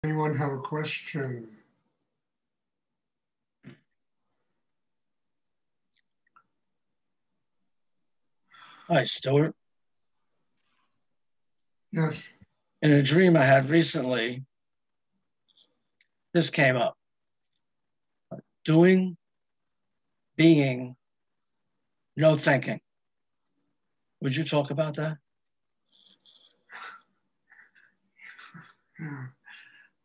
Anyone have a question? Hi, Stuart. Yes. In a dream I had recently, this came up. Doing, being, no thinking. Would you talk about that? Yeah.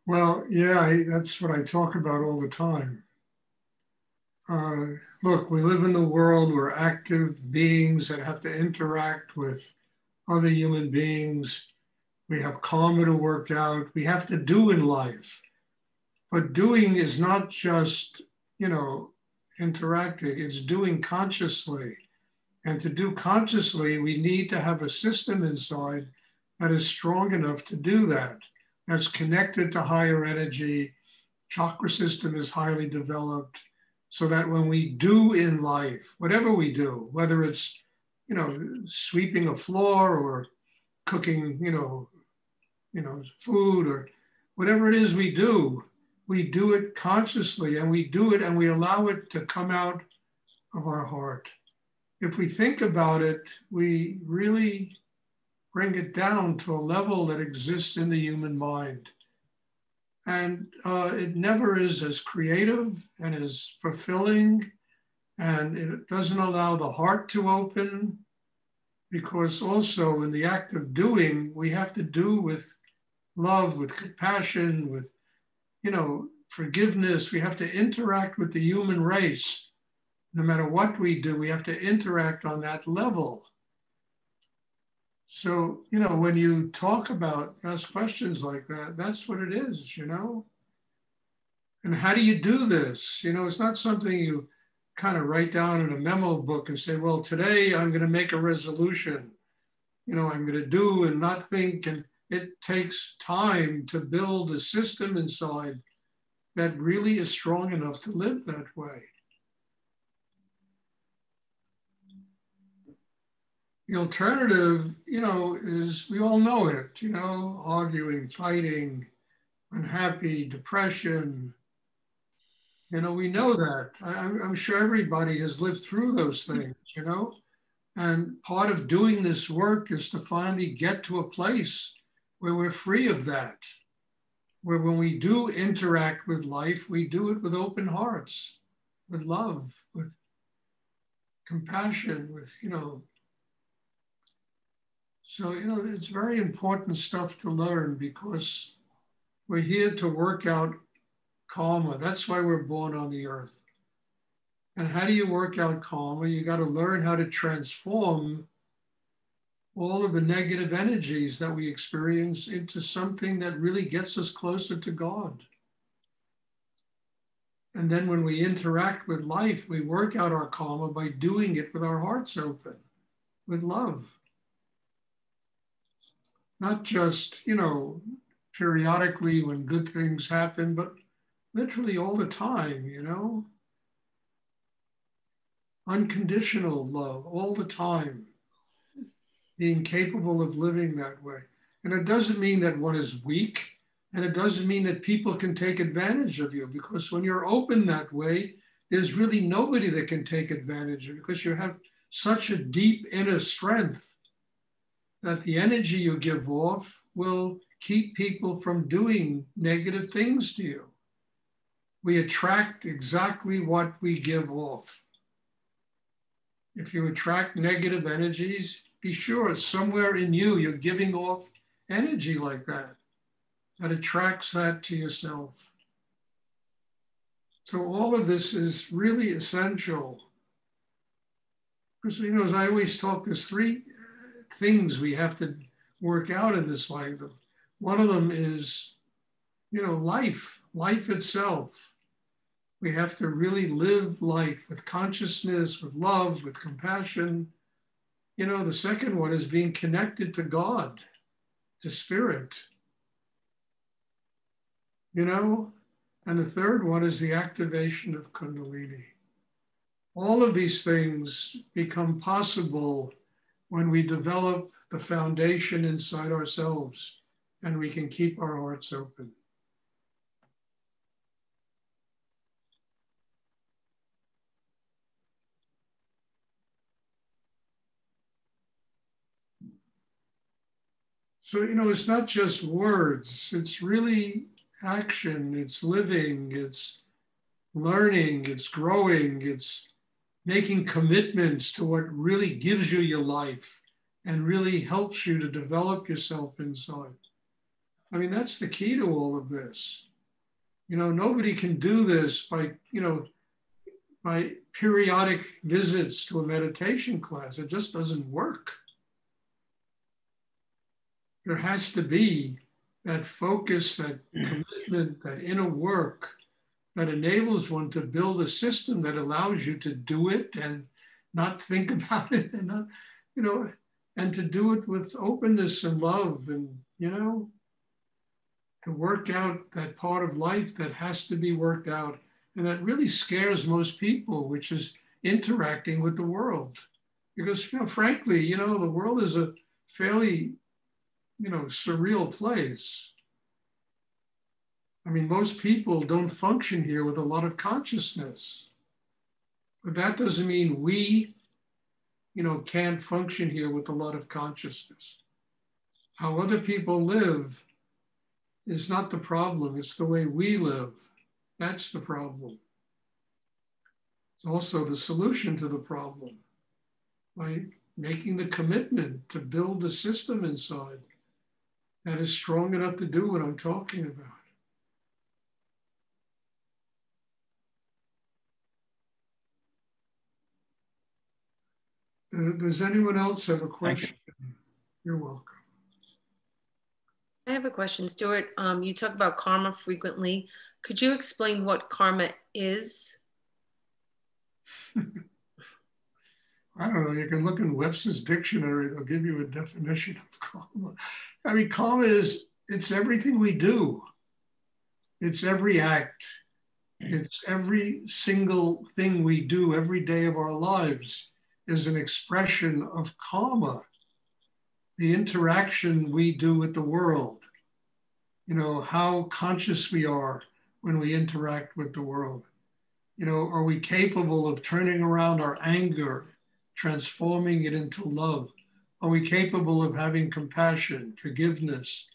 Well, yeah, that's what I talk about all the time. Look, we live in the world. We're active beings that have to interact with other human beings. We have karma to work out. We have to do in life. But doing is not just, you know, interacting, it's doing consciously. And to do consciously, we need to have a system inside that is strong enough to do that, that's connected to higher energy. Chakra system is highly developed so that when we do in life, whatever we do, whether it's, sweeping a floor or cooking, food or whatever it is we do it consciously and we do it and we allow it to come out of our heart. If we think about it, we really bring it down to a level that exists in the human mind. And it never is as creative and as fulfilling, and it doesn't allow the heart to open, because also in the act of doing, we have to do with love, with compassion, with, forgiveness. We have to interact with the human race. No matter what we do, we have to interact on that level. So, when you ask questions like that, that's what it is, And how do you do this? It's not something you kind of write down in a memo book and say, well, today I'm going to make a resolution. I'm going to do and not think. And it takes time to build a system inside that really is strong enough to live that way. The alternative, is we all know it, arguing, fighting, unhappy, depression. We know that. I'm sure everybody has lived through those things, And part of doing this work is to finally get to a place where we're free of that, where when we do interact with life, we do it with open hearts, with love, with compassion, with, So, it's very important stuff to learn because we're here to work out karma. That's why we're born on the earth. And how do you work out karma? You got to learn how to transform all of the negative energies that we experience into something that really gets us closer to God. And then when we interact with life, we work out our karma by doing it with our hearts open, with love. Not just, periodically when good things happen, but literally all the time, Unconditional love all the time, being capable of living that way. And it doesn't mean that one is weak, and it doesn't mean that people can take advantage of you, because when you're open that way, there's really nobody that can take advantage of you because you have such a deep inner strength that the energy you give off will keep people from doing negative things to you. We attract exactly what we give off. If you attract negative energies, be sure somewhere in you, you're giving off energy like that attracts that to yourself. So all of this is really essential. Because, as I always talk, there's three things we have to work out in this life. One of them is, life itself. We have to really live life with consciousness, with love, with compassion. The second one is being connected to God, to spirit. And the third one is the activation of Kundalini. All of these things become possible when we develop the foundation inside ourselves and we can keep our hearts open. So, it's not just words, it's really action, it's living, it's learning, it's growing, it's making commitments to what really gives you your life and really helps you to develop yourself inside. I mean, that's the key to all of this. Nobody can do this by periodic visits to a meditation class. It just doesn't work. There has to be that focus, that commitment, that inner work that enables one to build a system that allows you to do it and not think about it and not, and to do it with openness and love and, to work out that part of life that has to be worked out and that really scares most people, which is interacting with the world. Because, frankly, the world is a fairly, surreal place. I mean, most people don't function here with a lot of consciousness. But that doesn't mean we, can't function here with a lot of consciousness. How other people live is not the problem. It's the way we live. That's the problem. It's also the solution to the problem by making the commitment to build a system inside that is strong enough to do what I'm talking about. Does anyone else have a question? You're welcome. I have a question, Stuart. You talk about karma frequently. Could you explain what karma is? I don't know. You can look in Webster's dictionary. They'll give you a definition of karma. I mean, karma it's everything we do. It's every act. It's every single thing we do every day of our lives is an expression of karma. The interaction we do with the world, how conscious we are when we interact with the world. Are we capable of turning around our anger, transforming it into love? Are we capable of having compassion, forgiveness?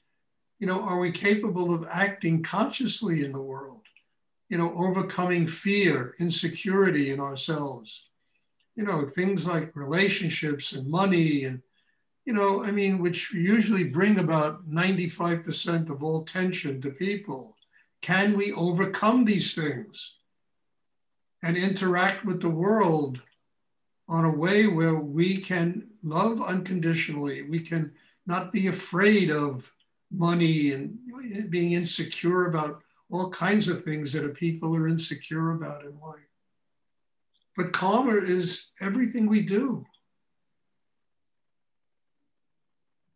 Are we capable of acting consciously in the world? Overcoming fear, insecurity in ourselves. Things like relationships and money and which usually bring about 95% of all tension to people. Can we overcome these things and interact with the world on a way where we can love unconditionally? We can not be afraid of money and being insecure about all kinds of things that people are insecure about in life. But karma is everything we do.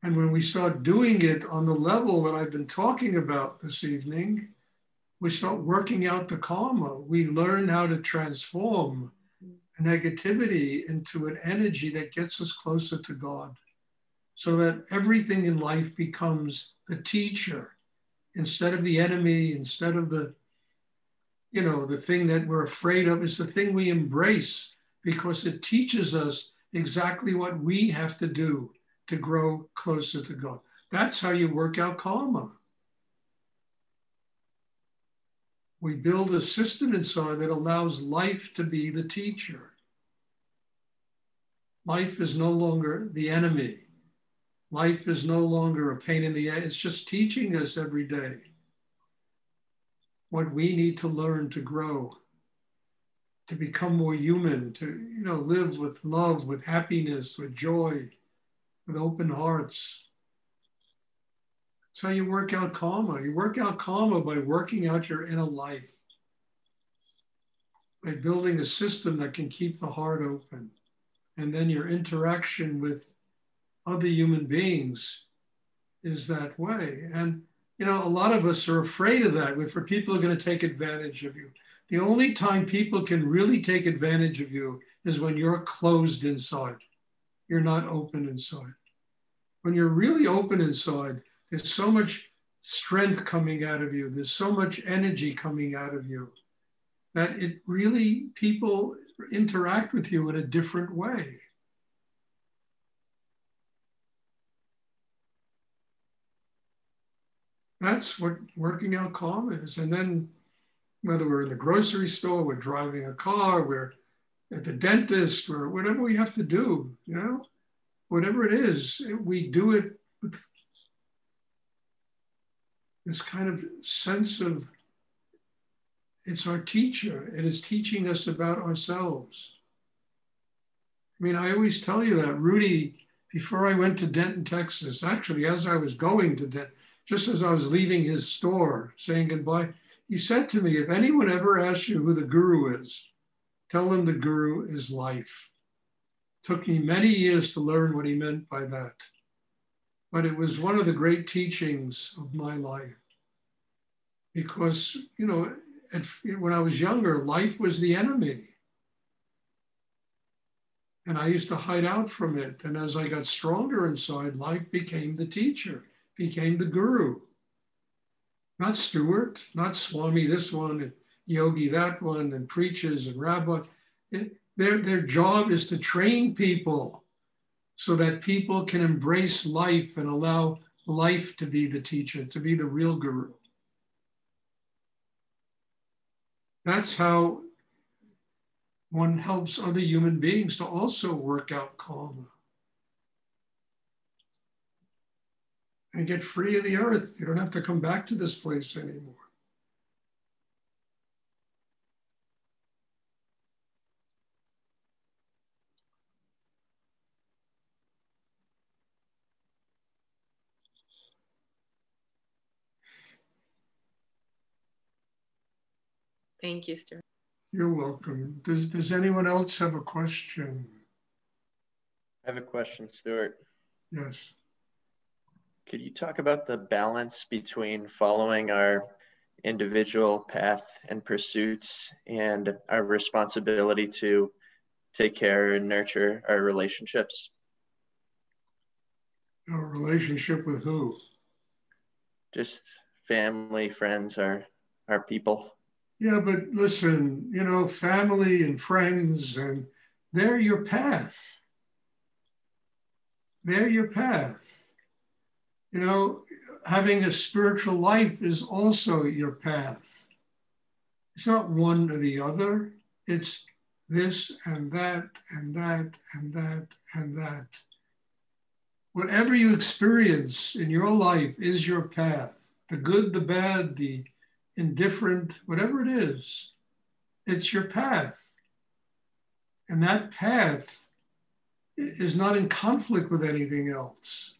And when we start doing it on the level that I've been talking about this evening, we start working out the karma. We learn how to transform negativity into an energy that gets us closer to God, so that everything in life becomes the teacher instead of the enemy, instead of the thing that we're afraid of. Is the thing we embrace because it teaches us exactly what we have to do to grow closer to God. That's how you work out karma. We build a system inside that allows life to be the teacher. Life is no longer the enemy. Life is no longer a pain in the ass. It's just teaching us every day what we need to learn to grow, to become more human, to live with love, with happiness, with joy, with open hearts. That's how you work out karma. You work out karma by working out your inner life, by building a system that can keep the heart open. And then your interaction with other human beings is that way. And, a lot of us are afraid of that. For people who are going to take advantage of you. The only time people can really take advantage of you is when you're closed inside. You're not open inside. When you're really open inside, there's so much strength coming out of you. There's so much energy coming out of you that it really, people interact with you in a different way. That's what working out karma is. And then whether we're in the grocery store, we're driving a car, we're at the dentist, or whatever we have to do, whatever it is, we do it with this kind of sense of it's our teacher. It is teaching us about ourselves. I mean, I always tell you that Rudy, before I went to Denton, Texas, actually, as I was going to Denton, just as I was leaving his store saying goodbye, he said to me, if anyone ever asks you who the guru is, tell them the guru is life. Took me many years to learn what he meant by that. But it was one of the great teachings of my life. Because, when I was younger, life was the enemy. And I used to hide out from it. And as I got stronger inside, life became the teacher, became the guru. Not Stuart, not Swami this one, and Yogi that one, and preachers and rabbis. Their job is to train people so that people can embrace life and allow life to be the teacher, to be the real guru. That's how one helps other human beings to also work out karma and get free of the earth. You don't have to come back to this place anymore. Thank you, Stuart. You're welcome. Does anyone else have a question? I have a question, Stuart. Yes. Could you talk about the balance between following our individual path and pursuits and our responsibility to take care and nurture our relationships? Our relationship with who? Just family, friends, our people. Yeah, but listen, family and friends, and they're your path. They're your path. Having a spiritual life is also your path. It's not one or the other. It's this and that and that and that and that. Whatever you experience in your life is your path. The good, the bad, the indifferent, whatever it is, it's your path. And that path is not in conflict with anything else.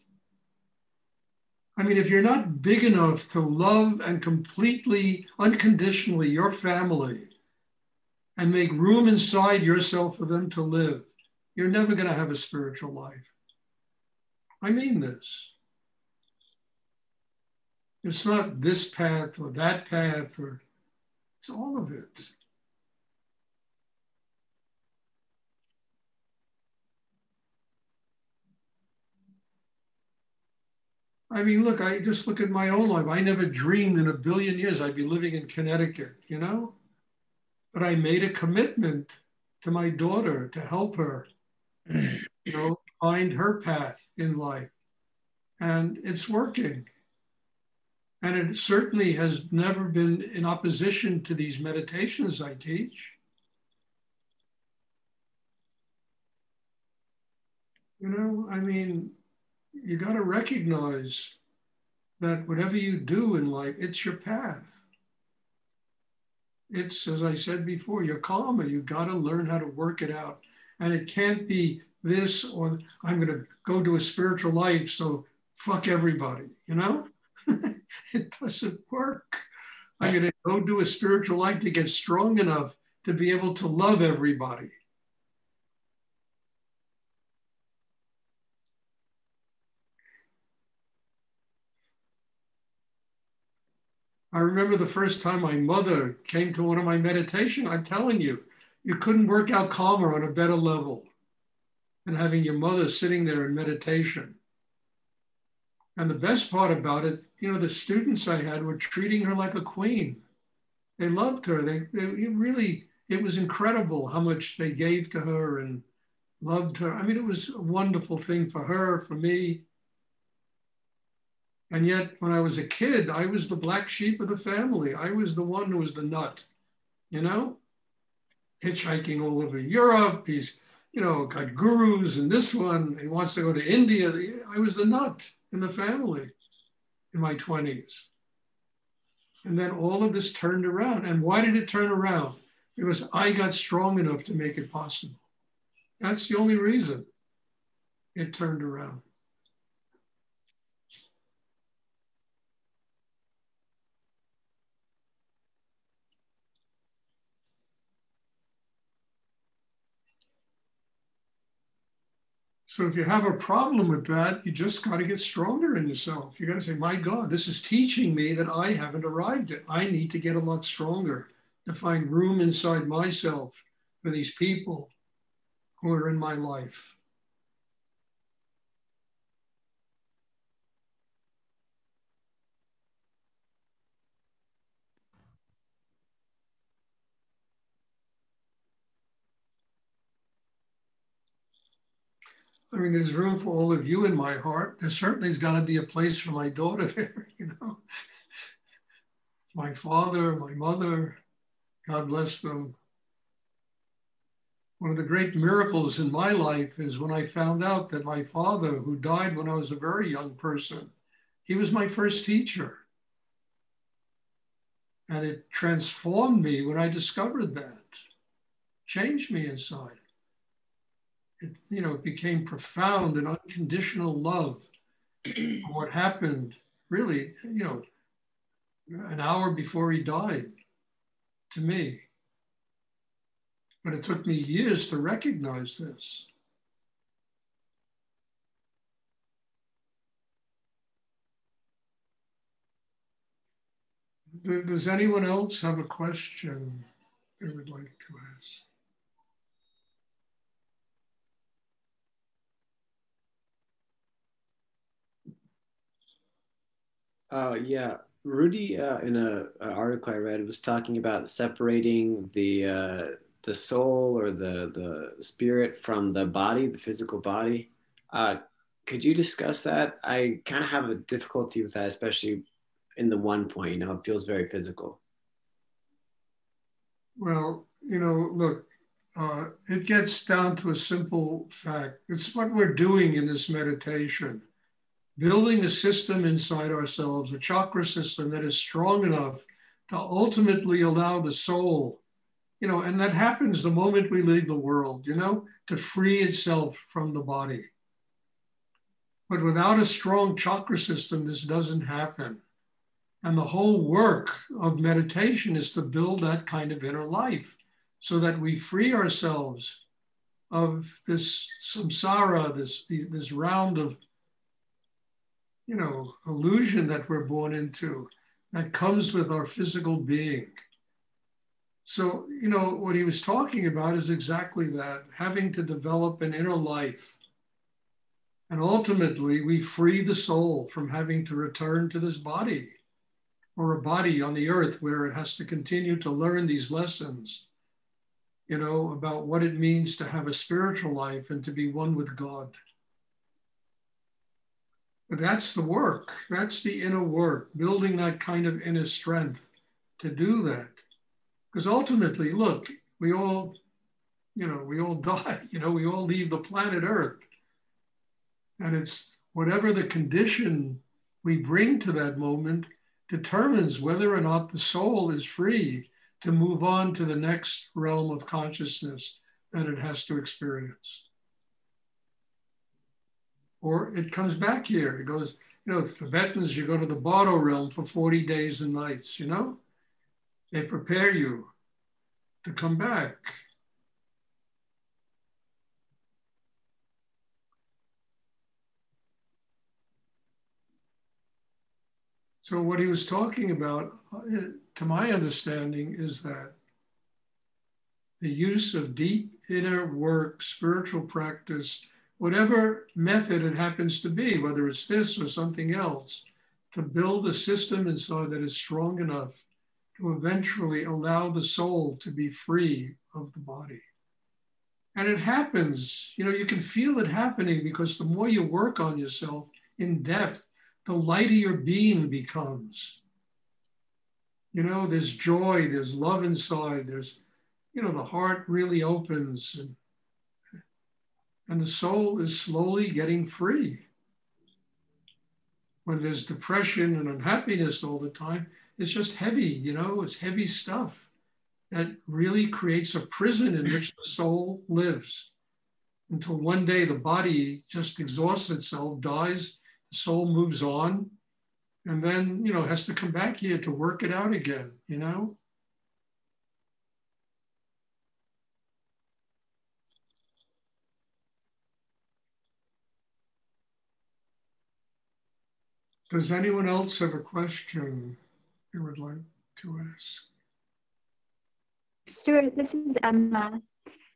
I mean, if you're not big enough to love and completely, unconditionally your family and make room inside yourself for them to live, you're never going to have a spiritual life. I mean this. It's not this path or that path, or it's all of it. I mean, look, I just look at my own life. I never dreamed in a billion years I'd be living in Connecticut, But I made a commitment to my daughter to help her, find her path in life. And it's working. And it certainly has never been in opposition to these meditations I teach. I mean, you got to recognize that whatever you do in life, it's your path. It's, as I said before, your karma. You got to learn how to work it out. And it can't be this, or I'm going to go to a spiritual life, so fuck everybody, It doesn't work. I'm going to go do a spiritual life to get strong enough to be able to love everybody. I remember the first time my mother came to one of my meditations. I'm telling you, you couldn't work out karma on a better level than having your mother sitting there in meditation. And the best part about it, the students I had were treating her like a queen. They loved her. They really, it was incredible how much they gave to her and loved her. I mean, it was a wonderful thing for her, for me. And yet when I was a kid, I was the black sheep of the family. I was the one who was the nut, you know, hitchhiking all over Europe. He's, you know, got gurus and this one, he wants to go to India. I was the nut in the family in my 20s. And then all of this turned around. And why did it turn around? Because I got strong enough to make it possible. That's the only reason it turned around. So if you have a problem with that, you just got to get stronger in yourself. You got to say, my God, this is teaching me that I haven't arrived at. I need to get a lot stronger to find room inside myself for these people who are in my life. I mean, there's room for all of you in my heart. There certainly has got to be a place for my daughter there, you know. My father, my mother, God bless them. One of the great miracles in my life is when I found out that my father, who died when I was a very young person, he was my first teacher. And it transformed me when I discovered that, changed me inside. It, you know, it became profound and unconditional love for what happened really, you know, an hour before he died to me. But it took me years to recognize this. Does anyone else have a question they would like to ask? Yeah, Rudy, in an article I read, was talking about separating the soul or the spirit from the body, the physical body. Could you discuss that? I kind of have a difficulty with that, especially in the one point. You know, it feels very physical. Well, you know, look, it gets down to a simple fact. It's what we're doing in this meditation. Building a system inside ourselves, a chakra system that is strong enough to ultimately allow the soul, you know, and that happens the moment we leave the world, you know, to free itself from the body. But without a strong chakra system, this doesn't happen. And the whole work of meditation is to build that kind of inner life so that we free ourselves of this samsara, this round of, you know, illusion that we're born into that comes with our physical being. So, you know, what he was talking about is exactly that, having to develop an inner life. And ultimately, we free the soul from having to return to this body or a body on the earth where it has to continue to learn these lessons, you know, about what it means to have a spiritual life and to be one with God. But that's the work. That's the inner work, building that kind of inner strength to do that. Because ultimately, look, we all, you know, we all die, you know, we all leave the planet Earth. And it's whatever the condition we bring to that moment determines whether or not the soul is free to move on to the next realm of consciousness that it has to experience. Or it comes back here. It goes, you know, Tibetans, you go to the Bardo realm for 40 days and nights, you know? They prepare you to come back. So what he was talking about, to my understanding, is that the use of deep inner work, spiritual practice, whatever method it happens to be, whether it's this or something else, to build a system inside that is strong enough to eventually allow the soul to be free of the body. And it happens, you know, you can feel it happening because the more you work on yourself in depth, the lighter your being becomes. You know, there's joy, there's love inside, there's, you know, the heart really opens and the soul is slowly getting free. When there's depression and unhappiness all the time, it's just heavy, you know, it's heavy stuff that really creates a prison in which the soul lives until one day the body just exhausts itself, dies, the soul moves on, and then, you know, has to come back here to work it out again, you know? Does anyone else have a question they would like to ask? Stuart, this is Emma.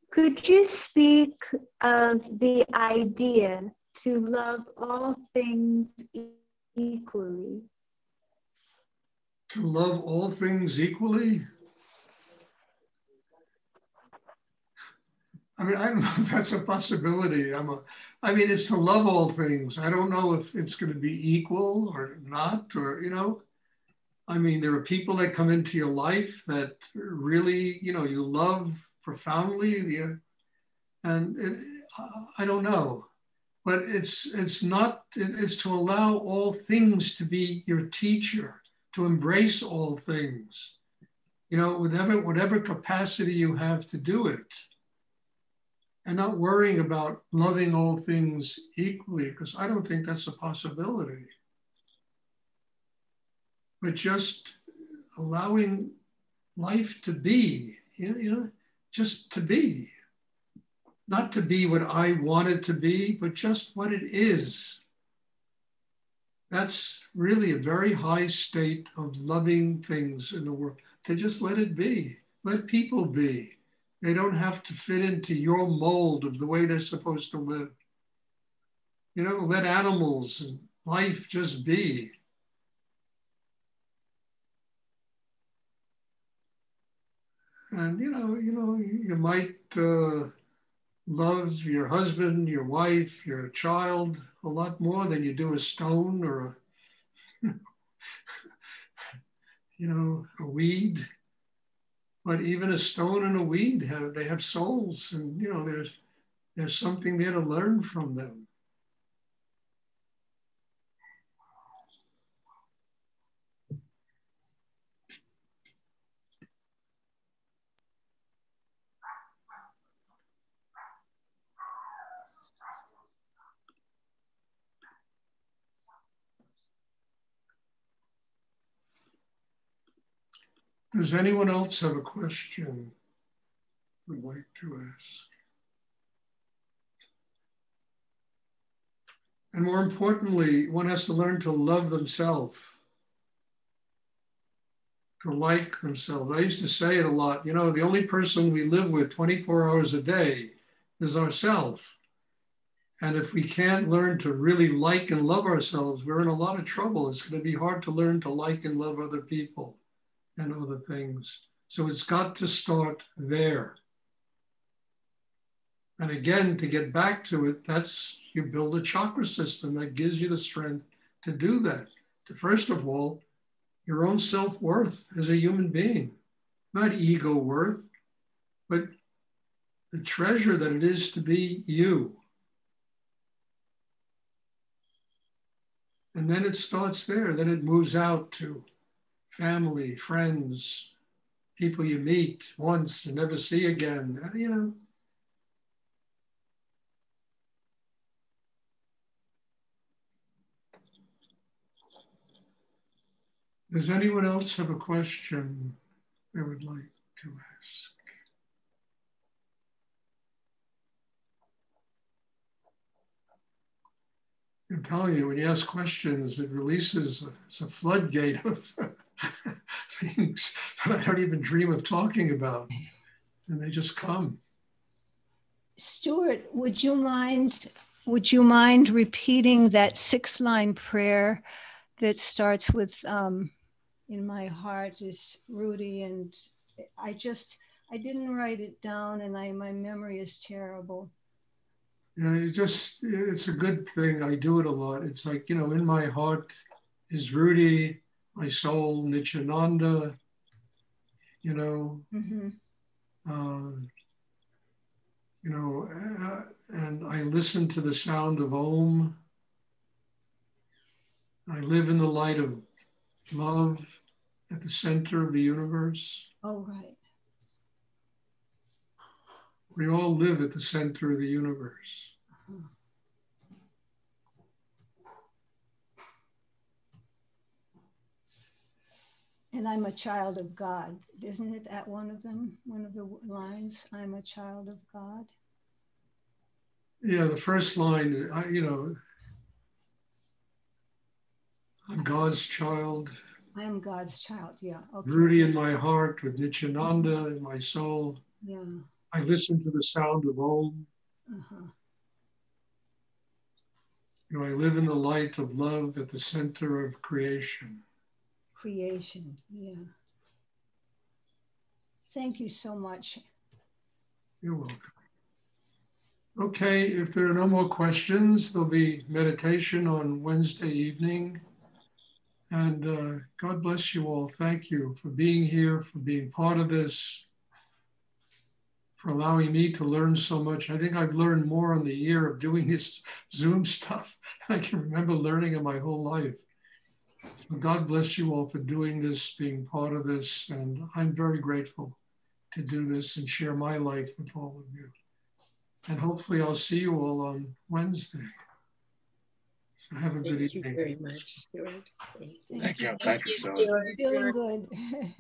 Could you speak of the idea to love all things equally? To love all things equally? I mean, I don't know if that's a possibility. I mean, it's to love all things. I don't know if it's going to be equal or not, or, you know, I mean, there are people that come into your life that really, you know, you love profoundly, I don't know, but it's not, it's to allow all things to be your teacher, to embrace all things, you know, whatever capacity you have to do it. And not worrying about loving all things equally, because I don't think that's a possibility. But just allowing life to be, you know, just to be. Not to be what I want it to be, but just what it is. That's really a very high state of loving things in the world, to just let it be, let people be. They don't have to fit into your mold of the way they're supposed to live. You know, let animals and life just be. And you might love your husband, your wife, your child a lot more than you do a stone or a weed. But even a stone and a weed have souls, and you know, there's something there to learn from them. Does anyone else have a question would like to ask? And more importantly, one has to learn to love themselves, to like themselves. I used to say it a lot, you know, the only person we live with 24 hours a day is ourselves. And if we can't learn to really like and love ourselves, we're in a lot of trouble. It's going to be hard to learn to like and love other people and other things. So it's got to start there. And again, to get back to it, you build a chakra system that gives you the strength to do that. To first of all, your own self-worth as a human being, not ego worth, but the treasure that it is to be you. And then it starts there. Then it moves out to family, friends, people you meet once and never see again, you know. Does anyone else have a question they would like to ask? I'm telling you, when you ask questions, it releases a floodgate of things that I don't even dream of talking about, and they just come. Stuart, would you mind repeating that 6-line prayer that starts with in my heart is Rudy, and I didn't write it down, and my memory is terrible. it's a good thing. I do it a lot. It's like, in my heart is Rudy, my soul, Nityananda, Mm-hmm. And I listen to the sound of Om. I live in the light of love at the center of the universe. Oh, right. We all live at the center of the universe. Uh-huh. And I'm a child of God. Isn't it that one of them? One of the lines, I'm a child of God. Yeah, the first line, I'm God's child. I am God's child. Yeah. Okay. Rudy in my heart with Nityananda in my soul. Yeah. I listen to the sound of Om. Uh-huh. I live in the light of love at the center of creation. Creation. Yeah. Thank you so much. You're welcome. Okay, if there are no more questions, there'll be meditation on Wednesday evening. And God bless you all. Thank you for being here, for being part of this, for allowing me to learn so much. I think I've learned more in the year of doing this Zoom stuff than I can remember learning in my whole life. So God bless you all for doing this, being part of this. And I'm very grateful to do this and share my life with all of you. And hopefully I'll see you all on Wednesday. So have a good evening. Thank you very much, Stuart. Thank you. Thank you, Stuart. Stuart. Feeling good.